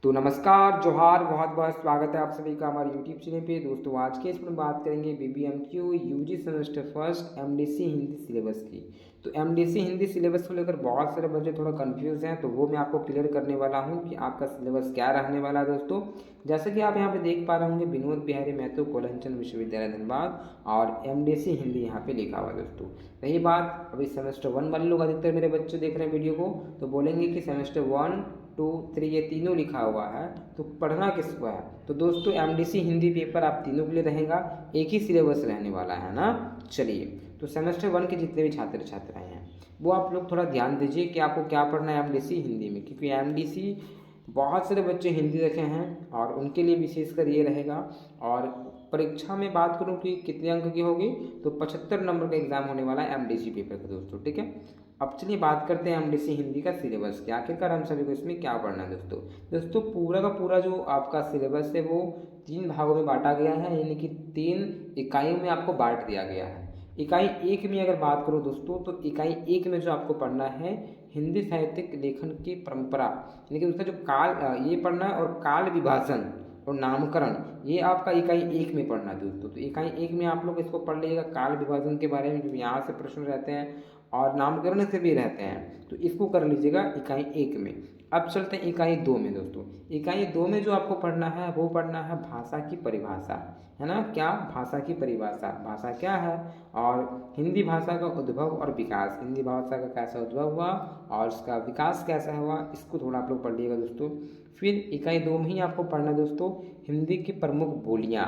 तो नमस्कार, जोहार, बहुत बहुत स्वागत है आप सभी का हमारे यूट्यूब चैनल पे। दोस्तों आज के इसमें बात करेंगे BBMKU UG semester first MDC Hindi syllabus की। तो एमडीसी हिंदी सिलेबस को लेकर बहुत सारे बच्चे थोड़ा कंफ्यूज हैं, तो वो मैं आपको क्लियर करने वाला हूँ कि आपका सिलेबस क्या रहने वाला है। दोस्तों जैसे कि आप यहाँ पे देख पा रहे होंगे, विनोद बिहारी महतो कोलंचन विश्वविद्यालय धनबाद और एमडीसी हिंदी यहाँ पे लिखा हुआ है। दोस्तों रही बात अभी सेमेस्टर 1 वाले लोग, अधिकतर मेरे बच्चे देख रहे हैं वीडियो को, तो बोलेंगे कि सेमेस्टर 1 2 3 ये तीनों लिखा हुआ है, तो पढ़ना किसको है। तो दोस्तों एमडीसी हिंदी पेपर आप तीनों के लिए रहेगा, एक ही सिलेबस रहने वाला है ना। चलिए, तो सेमेस्टर 1 के जितने भी छात्र छात्राएं हैं वो आप लोग थोड़ा ध्यान दीजिए कि आपको क्या पढ़ना है एमडीसी हिंदी में, क्योंकि एमडीसी बहुत सारे बच्चे हिंदी रखे हैं और उनके लिए विशेषकर ये रहेगा। और परीक्षा में बात करूँ कि कितने अंक की होगी, तो 75 नंबर का एग्जाम होने वाला है एमडीसी पेपर का। दोस्तों ठीक है, अब चलिए बात करते हैं एमडीसी हिंदी का सिलेबस क्या, आखिरकार हम सभी को इसमें क्या पढ़ना है। दोस्तों पूरा का पूरा जो आपका सिलेबस है वो 3 भागों में बांटा गया है, यानी कि 3 इकाइयों में आपको बांट दिया गया है। इकाई 1 में अगर बात करूँ दोस्तों, तो इकाई 1 में जो आपको पढ़ना है हिंदी साहित्यिक लेखन की परंपरा, यानी कि उसका जो काल ये पढ़ना है, और काल विभाजन और नामकरण, ये आपका इकाई 1 में पढ़ना है। दोस्तों तो इकाई 1 में आप लोग इसको पढ़ लीजिएगा, काल विभाजन के बारे में, जो यहाँ से प्रश्न रहते हैं और नामकरण से भी रहते हैं, तो इसको कर लीजिएगा इकाई 1 में। अब चलते हैं इकाई 2 में। दोस्तों इकाई 2 में जो आपको पढ़ना है वो पढ़ना है भाषा की परिभाषा, है ना। क्या भाषा की परिभाषा, भाषा क्या है और हिंदी भाषा का उद्भव और विकास, हिंदी भाषा का कैसा उद्भव हुआ और उसका विकास कैसा हुआ, इसको थोड़ा आप लोग पढ़ लीजिएगा। दोस्तों फिर इकाई 2 में ही आपको पढ़ना दोस्तों हिंदी की प्रमुख बोलियाँ,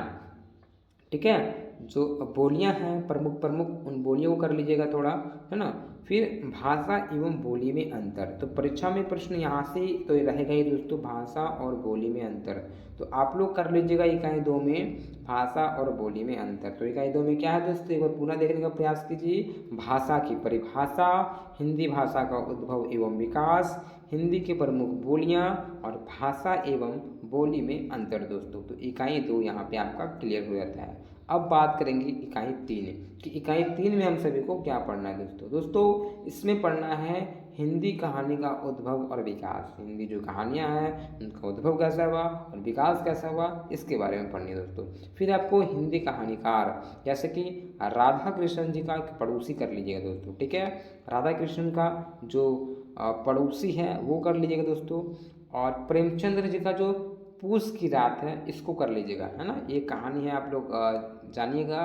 ठीक है, जो बोलियां हैं प्रमुख प्रमुख, उन बोलियों को कर लीजिएगा थोड़ा, है ना। फिर भाषा एवं बोली में अंतर, तो परीक्षा में प्रश्न यहाँ से तो ये रहेगा ही दोस्तों, भाषा और बोली में अंतर। तो आप लोग कर लीजिएगा इकाई 2 में भाषा और बोली में अंतर। तो इकाई 2 में क्या है दोस्तों, एक बार पुनः देखने का प्रयास कीजिए। भाषा की परिभाषा, हिंदी भाषा का उद्भव एवं विकास, हिंदी की प्रमुख बोलियां और भाषा एवं बोली में अंतर। दोस्तों तो इकाई 2 यहाँ पे आपका क्लियर हो जाता है। अब बात करेंगे इकाई 3 कि इकाई 3 में हम सभी को क्या पढ़ना है। दोस्तों इसमें पढ़ना है हिंदी कहानी का उद्भव और विकास, हिंदी जो कहानियाँ हैं उनका उद्भव कैसा हुआ और विकास कैसा हुआ, इसके बारे में पढ़नी है। दोस्तों फिर आपको हिंदी कहानीकार, जैसे कि राधा कृष्ण जी का पड़ोसी कर लीजिएगा। दोस्तों ठीक है, राधा कृष्ण का जो पड़ोसी है वो कर लीजिएगा दोस्तों। और प्रेमचंद्र जी का जो पूस की रात है इसको कर लीजिएगा, है ना। ये कहानी है, आप लोग जानिएगा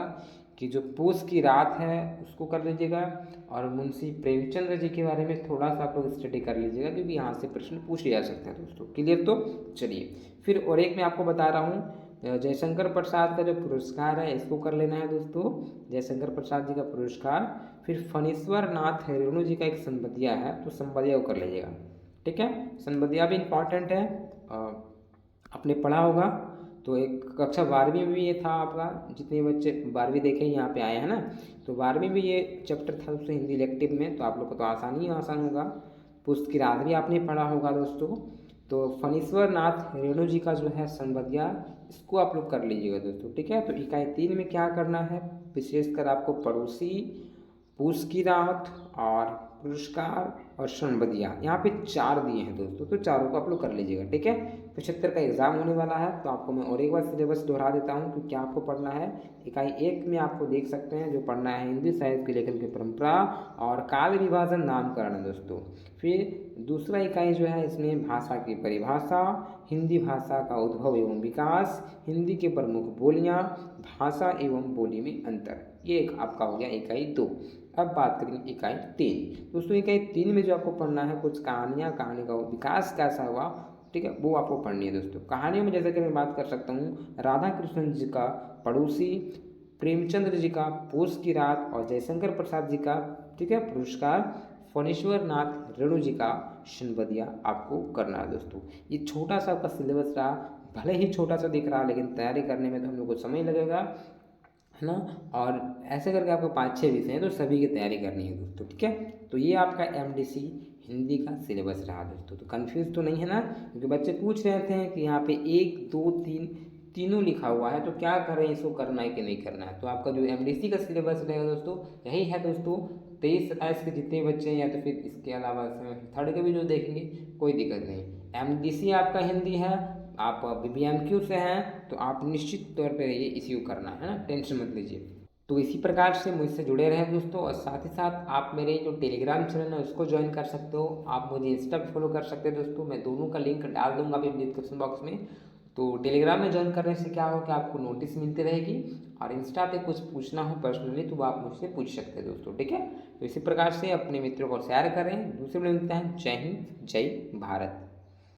कि जो पूस की रात है उसको कर लीजिएगा। और मुंशी प्रेमचंद्र जी के बारे में थोड़ा सा आप लोग स्टडी कर लीजिएगा, क्योंकि यहाँ से प्रश्न पूछे जा सकते हैं। दोस्तों क्लियर, तो चलिए फिर और एक मैं आपको बता रहा हूँ, जयशंकर प्रसाद का जो पुरस्कार है इसको कर लेना है। दोस्तों जयशंकर प्रसाद जी का पुरस्कार। फिर फणीश्वर नाथ रेणु जी का एक संबंधिया है, तो संबंधिया को कर लीजिएगा, ठीक है। संबंधिया भी इम्पॉर्टेंट है, आपने पढ़ा होगा। तो एक कक्षा 12वीं में भी ये था आपका, जितने बच्चे 12वीं देखे यहाँ पे आए हैं ना, तो 12वीं में ये चैप्टर था उससे हिंदी इलेक्टिव में, तो आप लोग को तो आसानी ही आसान होगा। पुस्त की रात भी आपने पढ़ा होगा दोस्तों। तो फणीश्वर नाथ रेणु जी का जो है संबंधिया, इसको आप लोग कर लीजिएगा दोस्तों, ठीक है। तो इकाई 3 में क्या करना है, विशेषकर आपको पड़ोसी, पूस की रात और पुरस्कार और संबंधिया, यहाँ पे 4 दिए हैं दोस्तों, तो चारों को आप लोग कर लीजिएगा, ठीक है। 75 का एग्जाम होने वाला है, तो आपको मैं और एक बार सिलेबस दोहरा देता हूँ कि क्या आपको पढ़ना है। इकाई 1 में आपको देख सकते हैं जो पढ़ना है हिंदी साहित्य के लेखन की परंपरा और काल विभाजन नामकरण है दोस्तों। फिर दूसरा इकाई जो है इसमें भाषा की परिभाषा, हिंदी भाषा का उद्भव एवं विकास, हिंदी के प्रमुख बोलियाँ, भाषा एवं बोली में अंतर, ये एक आपका हो गया इकाई 2। अब बात करेंगे इकाई 3। दोस्तों इकाई 3 में जो आपको पढ़ना है कुछ कहानियाँ, कहानी का विकास कैसा हुआ, ठीक है, वो आपको पढ़नी है। दोस्तों कहानियों में जैसे कि मैं बात कर सकता हूँ राधा कृष्ण जी का पड़ोसी, प्रेमचंद्र जी का पूस की रात और जयशंकर प्रसाद जी का, ठीक है, पुरस्कार, फणीश्वर नाथ रेणु जी का संबंधिया आपको करना है। दोस्तों ये छोटा सा आपका सिलेबस रहा, भले ही छोटा सा दिख रहा, लेकिन तैयारी करने में तो हम लोग को समय लगेगा, है ना। और ऐसे करके आपको 5-6 विषय हैं, तो सभी की तैयारी करनी है दोस्तों, ठीक है। तो ये आपका एमडीसी हिंदी का सिलेबस रहा दोस्तों। तो कंफ्यूज तो नहीं है ना, क्योंकि बच्चे पूछ रहे थे कि यहाँ पे 1 2 3 तीनों लिखा हुआ है, तो क्या करें, इसको करना है कि नहीं करना है। तो आपका जो एमडीसी का सिलेबस रहेगा दोस्तों यही है दोस्तों। 23-27 के जितने बच्चे हैं, या तो फिर इसके अलावा थर्ड के भी जो देखेंगे कोई दिक्कत नहीं, एमडीसी आपका हिंदी है, आप बीबीएमक्यू से हैं तो आप निश्चित तौर पे ये इश्यू करना है ना, टेंशन मत लीजिए। तो इसी प्रकार से मुझसे जुड़े रहें दोस्तों, और साथ ही साथ आप मेरे जो टेलीग्राम चैनल है उसको ज्वाइन कर सकते हो, आप मुझे इंस्टा पे फॉलो कर सकते हो दोस्तों, मैं दोनों का लिंक डाल दूंगा अभी डिस्क्रिप्शन बॉक्स में। तो टेलीग्राम में ज्वाइन करने से क्या हो कि आपको नोटिस मिलती रहेगी, और इंस्टा पे कुछ पूछना हो पर्सनली तो आप मुझसे पूछ सकते हैं दोस्तों, ठीक है। तो इसी प्रकार से अपने मित्रों को शेयर करें, दूसरे में मिलते हैं। जय हिंद, जय भारत।